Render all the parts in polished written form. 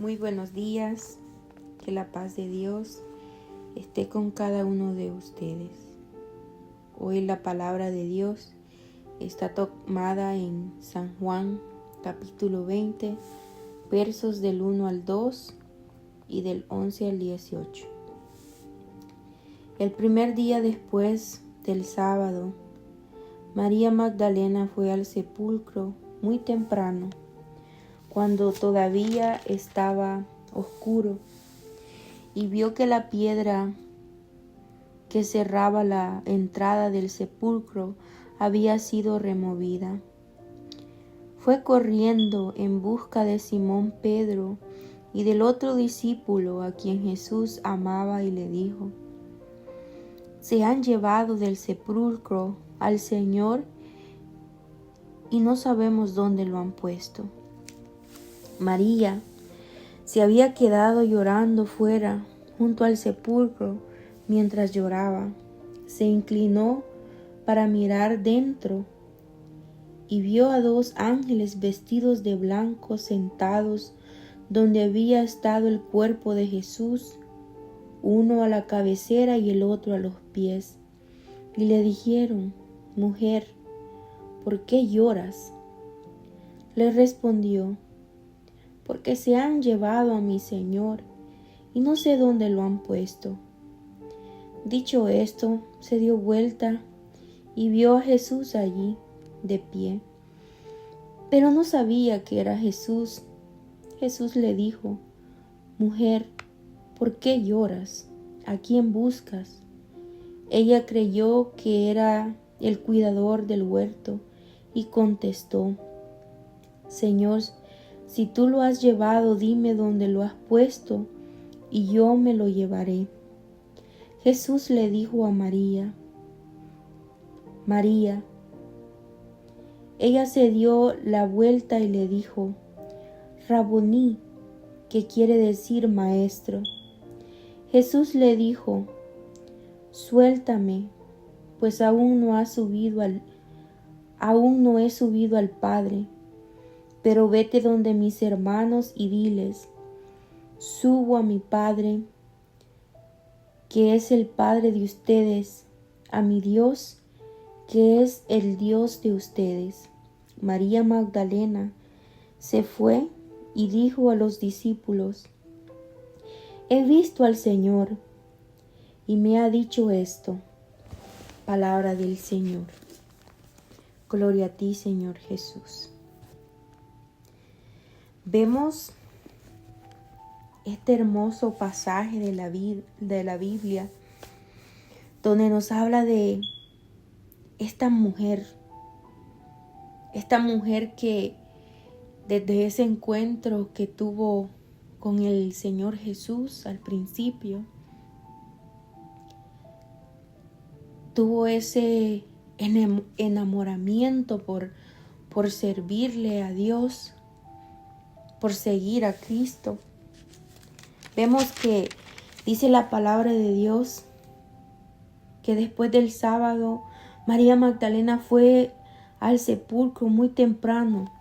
Muy buenos días, que la paz de Dios esté con cada uno de ustedes. Hoy la palabra de Dios está tomada en San Juan capítulo 20, versos del 1 al 2 y del 11 al 18. El primer día después del sábado, María Magdalena fue al sepulcro muy temprano, cuando todavía estaba oscuro, y vio que la piedra que cerraba la entrada del sepulcro había sido removida. Fue corriendo en busca de Simón Pedro y del otro discípulo a quien Jesús amaba y le dijo: «Se han llevado del sepulcro al Señor y no sabemos dónde lo han puesto». María se había quedado llorando fuera, junto al sepulcro, mientras lloraba. Se inclinó para mirar dentro y vio a dos ángeles vestidos de blanco sentados donde había estado el cuerpo de Jesús, uno a la cabecera y el otro a los pies. Y le dijeron: «Mujer, ¿por qué lloras?». Le respondió: «Porque se han llevado a mi Señor y no sé dónde lo han puesto». Dicho esto, se dio vuelta y vio a Jesús allí, de pie, pero no sabía que era Jesús. Jesús le dijo: «Mujer, ¿por qué lloras? ¿A quién buscas?». Ella creyó que era el cuidador del huerto y contestó: «Señor, si tú lo has llevado, dime dónde lo has puesto y yo me lo llevaré». Jesús le dijo a María: «María». Ella se dio la vuelta y le dijo: «Rabuní», que quiere decir maestro. Jesús le dijo: «Suéltame, pues aún no he subido al Padre, pero vete donde mis hermanos y diles: subo a mi Padre, que es el Padre de ustedes, a mi Dios, que es el Dios de ustedes». María Magdalena se fue y dijo a los discípulos: «He visto al Señor y me ha dicho esto». Palabra del Señor. Gloria a ti, Señor Jesús. Vemos este hermoso pasaje de la Biblia, donde nos habla de esta mujer que desde ese encuentro que tuvo con el Señor Jesús al principio, tuvo ese enamoramiento por servirle a Dios, por seguir a Cristo. Vemos que dice la palabra de Dios que después del sábado, María Magdalena fue al sepulcro muy temprano,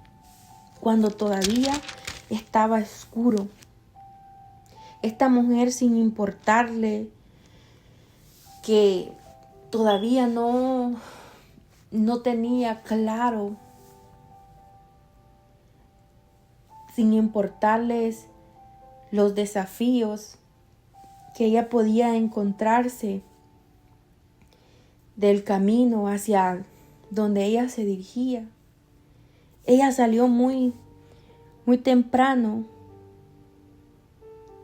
cuando todavía estaba oscuro. Esta mujer, sin importarle que todavía no tenía claro, sin importarles los desafíos que ella podía encontrarse del camino hacia donde ella se dirigía. Ella salió muy temprano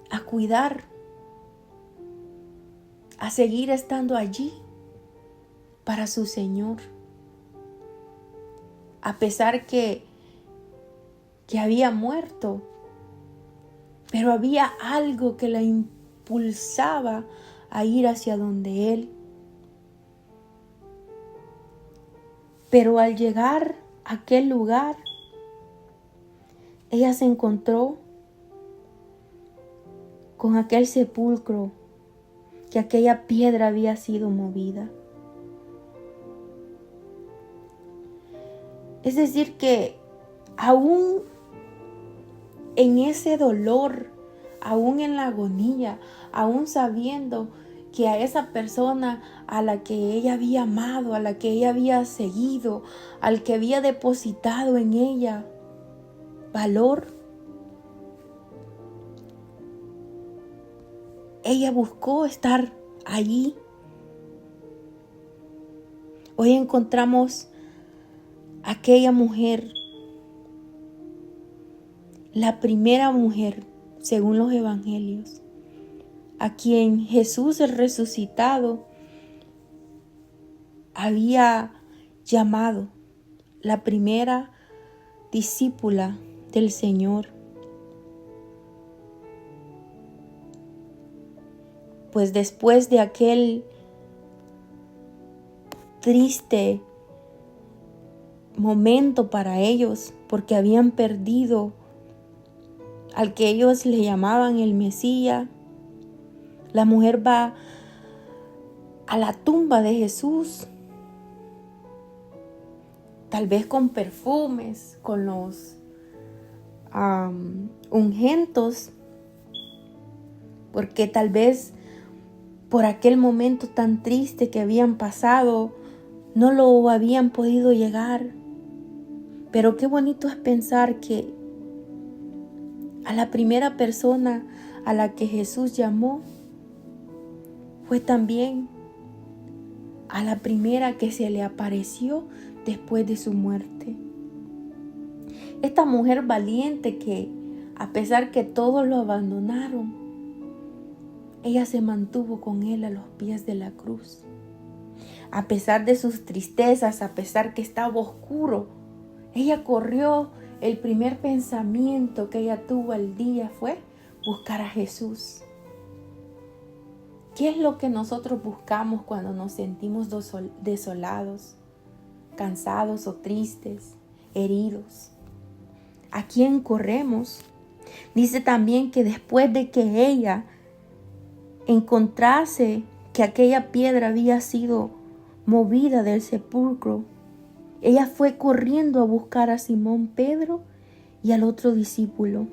a cuidar, a seguir estando allí para su Señor. A pesar que había muerto, pero había algo que la impulsaba a ir hacia donde Él. Pero al llegar a aquel lugar, ella se encontró con aquel sepulcro, que aquella piedra había sido movida. Es decir, que aún en ese dolor, aún en la agonía, aún sabiendo que a esa persona a la que ella había amado, a la que ella había seguido, al que había depositado en ella valor, ella buscó estar allí. Hoy encontramos a aquella mujer, la primera mujer, según los evangelios, a quien Jesús el resucitado había llamado la primera discípula del Señor. Pues después de aquel triste momento para ellos, porque habían perdido al que ellos le llamaban el Mesías, la mujer va a la tumba de Jesús, tal vez con perfumes, con los ungüentos, porque tal vez por aquel momento tan triste que habían pasado, no lo habían podido llegar. Pero qué bonito es pensar que a la primera persona a la que Jesús llamó fue también a la primera que se le apareció después de su muerte. Esta mujer valiente que, a pesar que todos lo abandonaron, ella se mantuvo con él a los pies de la cruz. A pesar de sus tristezas, a pesar que estaba oscuro, ella corrió. El primer pensamiento que ella tuvo al día fue buscar a Jesús. ¿Qué es lo que nosotros buscamos cuando nos sentimos desolados, cansados o tristes, heridos? ¿A quién corremos? Dice también que después de que ella encontrase que aquella piedra había sido movida del sepulcro, ella fue corriendo a buscar a Simón Pedro y al otro discípulo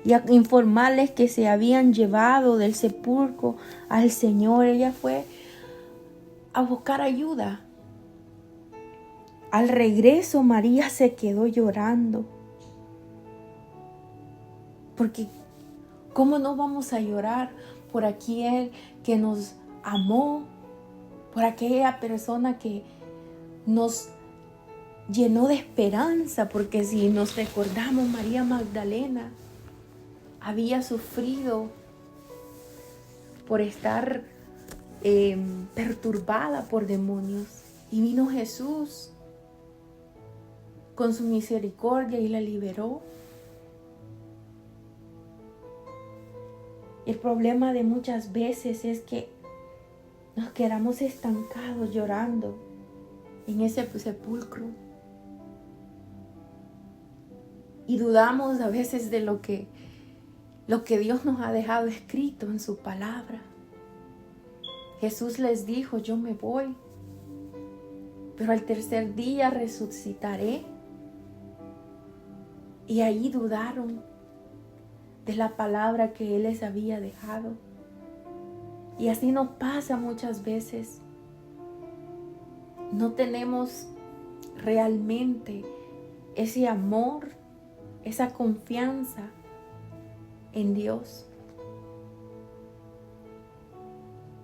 y a informarles que se habían llevado del sepulcro al Señor. Ella fue a buscar ayuda. Al regreso, María se quedó llorando, porque ¿cómo no vamos a llorar por aquel que nos amó, por aquella persona que nos llenó de esperanza? Porque si nos recordamos, María Magdalena había sufrido por estar perturbada por demonios, y vino Jesús con su misericordia y la liberó. El problema de muchas veces es que nos quedamos estancados llorando en ese sepulcro y dudamos a veces de lo que Dios nos ha dejado escrito en su palabra. Jesús les dijo: yo me voy, pero al tercer día resucitaré. Y ahí dudaron de la palabra que Él les había dejado. Y así nos pasa muchas veces. No tenemos realmente ese amor, esa confianza en Dios.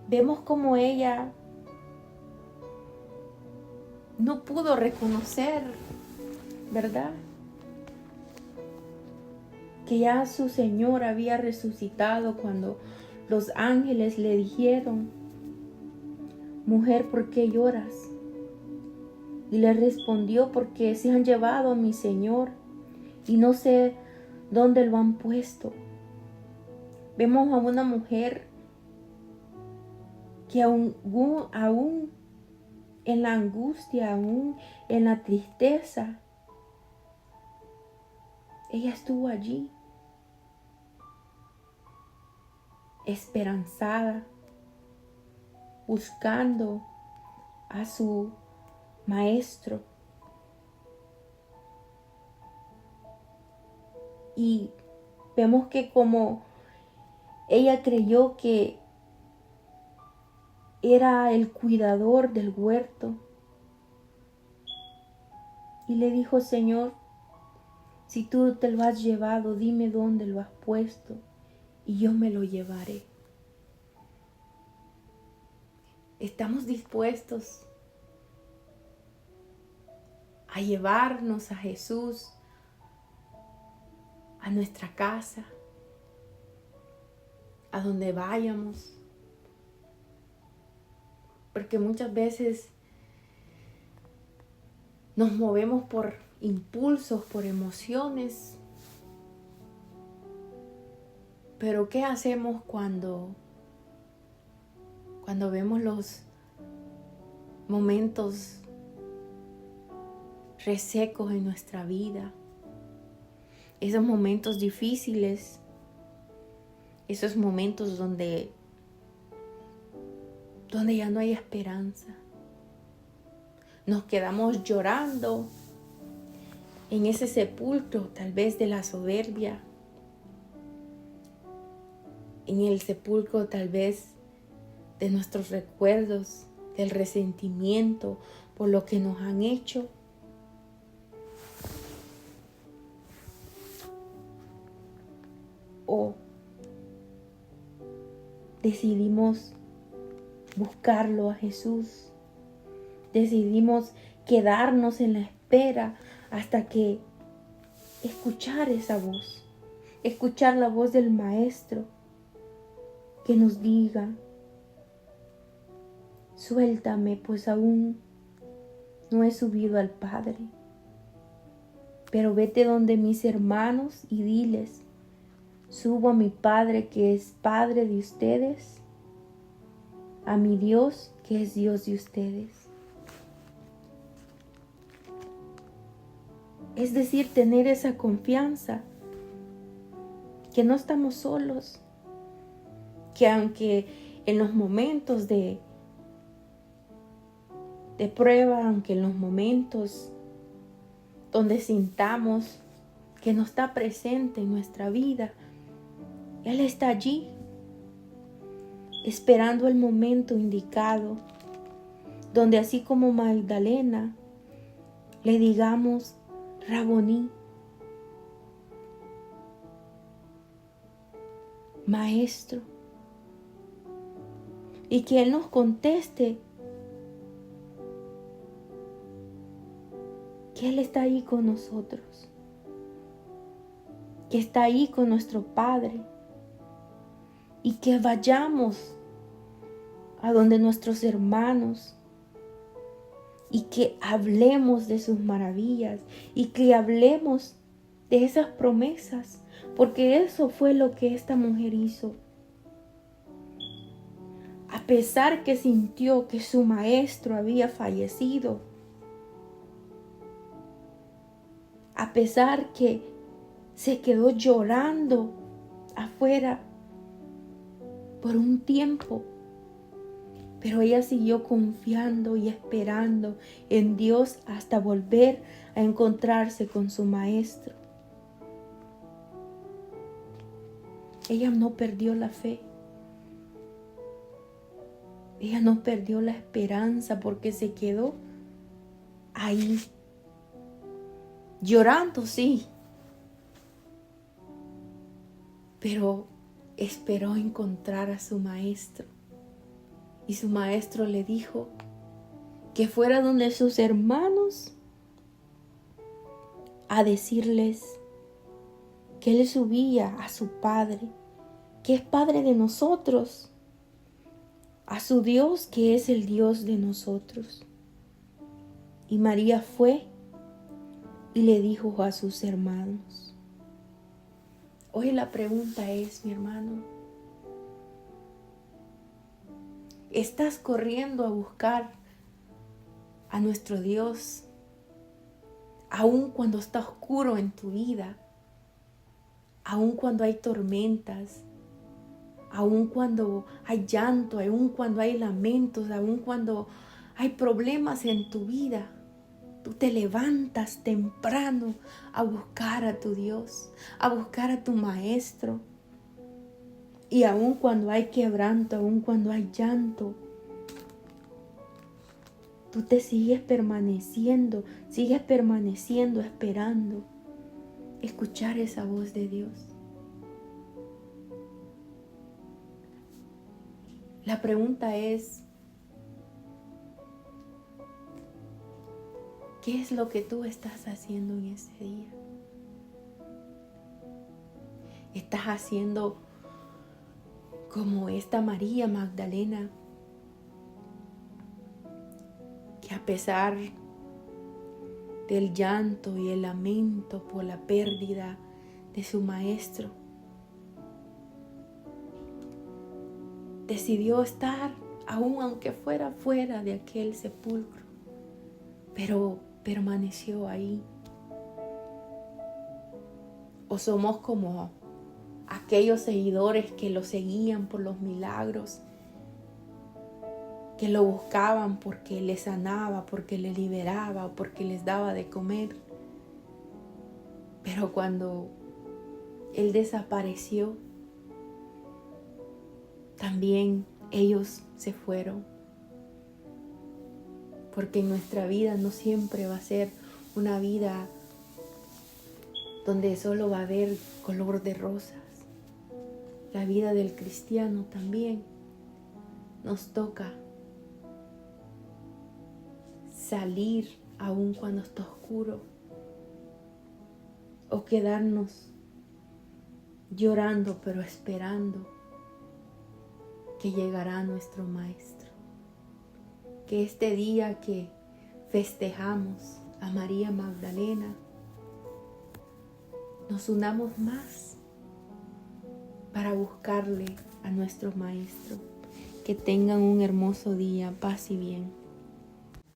Vemos como ella no pudo reconocer, ¿verdad?, que ya su Señor había resucitado cuando los ángeles le dijeron: mujer, ¿por qué lloras? Y le respondió: porque se han llevado a mi Señor y no sé dónde lo han puesto. Vemos a una mujer que aún en la angustia, aún en la tristeza, ella estuvo allí, esperanzada, buscando a su maestro. Y vemos que como ella creyó que era el cuidador del huerto, y le dijo: Señor, si tú te lo has llevado, dime dónde lo has puesto y yo me lo llevaré. ¿Estamos dispuestos a llevarnos a Jesús a nuestra casa, a donde vayamos? Porque muchas veces nos movemos por impulsos, por emociones. Pero ¿qué hacemos cuando vemos los momentos resecos en nuestra vida? Esos momentos difíciles, esos momentos donde ya no hay esperanza. Nos quedamos llorando en ese sepulcro, tal vez de la soberbia, en el sepulcro tal vez de nuestros recuerdos, del resentimiento por lo que nos han hecho. O decidimos buscarlo a Jesús. Decidimos quedarnos en la espera hasta que escuchar esa voz, escuchar la voz del Maestro que nos diga: suéltame, pues aún no he subido al Padre, pero vete donde mis hermanos y diles: subo a mi Padre que es Padre de ustedes, a mi Dios que es Dios de ustedes. Es decir, tener esa confianza que no estamos solos, que aunque en los momentos de prueba, aunque en los momentos donde sintamos que no está presente en nuestra vida, Él está allí, esperando el momento indicado, donde así como Magdalena le digamos: Raboní, Maestro, y que Él nos conteste que Él está ahí con nosotros, que está ahí con nuestro Padre, y que vayamos a donde nuestros hermanos y que hablemos de sus maravillas y que hablemos de esas promesas, porque eso fue lo que esta mujer hizo. A pesar que sintió que su maestro había fallecido, a pesar que se quedó llorando afuera por un tiempo, pero ella siguió confiando y esperando en Dios hasta volver a encontrarse con su maestro. Ella no perdió la fe. Ella no perdió la esperanza porque se quedó ahí. Llorando, sí. Pero esperó encontrar a su maestro. Y su maestro le dijo que fuera donde sus hermanos a decirles que Él subía a su Padre, que es Padre de nosotros, a su Dios que es el Dios de nosotros. Y María fue y le dijo a sus hermanos. Hoy la pregunta es, mi hermano, ¿estás corriendo a buscar a nuestro Dios aun cuando está oscuro en tu vida? Aun cuando hay tormentas, aun cuando hay llanto, aun cuando hay lamentos, aun cuando hay problemas en tu vida. Tú te levantas temprano a buscar a tu Dios, a buscar a tu Maestro. Y aun cuando hay quebranto, aun cuando hay llanto, tú te sigues permaneciendo esperando escuchar esa voz de Dios. La pregunta es, ¿qué es lo que tú estás haciendo en ese día? ¿Estás haciendo como esta María Magdalena, que a pesar del llanto y el lamento por la pérdida de su maestro, decidió estar, aunque fuera fuera de aquel sepulcro, pero permaneció ahí? ¿O somos como aquellos seguidores que lo seguían por los milagros, que lo buscaban porque le sanaba, porque le liberaba, porque les daba de comer? Pero cuando Él desapareció, también ellos se fueron. Porque en nuestra vida no siempre va a ser una vida donde solo va a haber color de rosas. La vida del cristiano también nos toca salir aun cuando está oscuro, o quedarnos llorando pero esperando que llegará nuestro Maestro. Que este día que festejamos a María Magdalena, nos unamos más para buscarle a nuestro Maestro. Que tengan un hermoso día, paz y bien.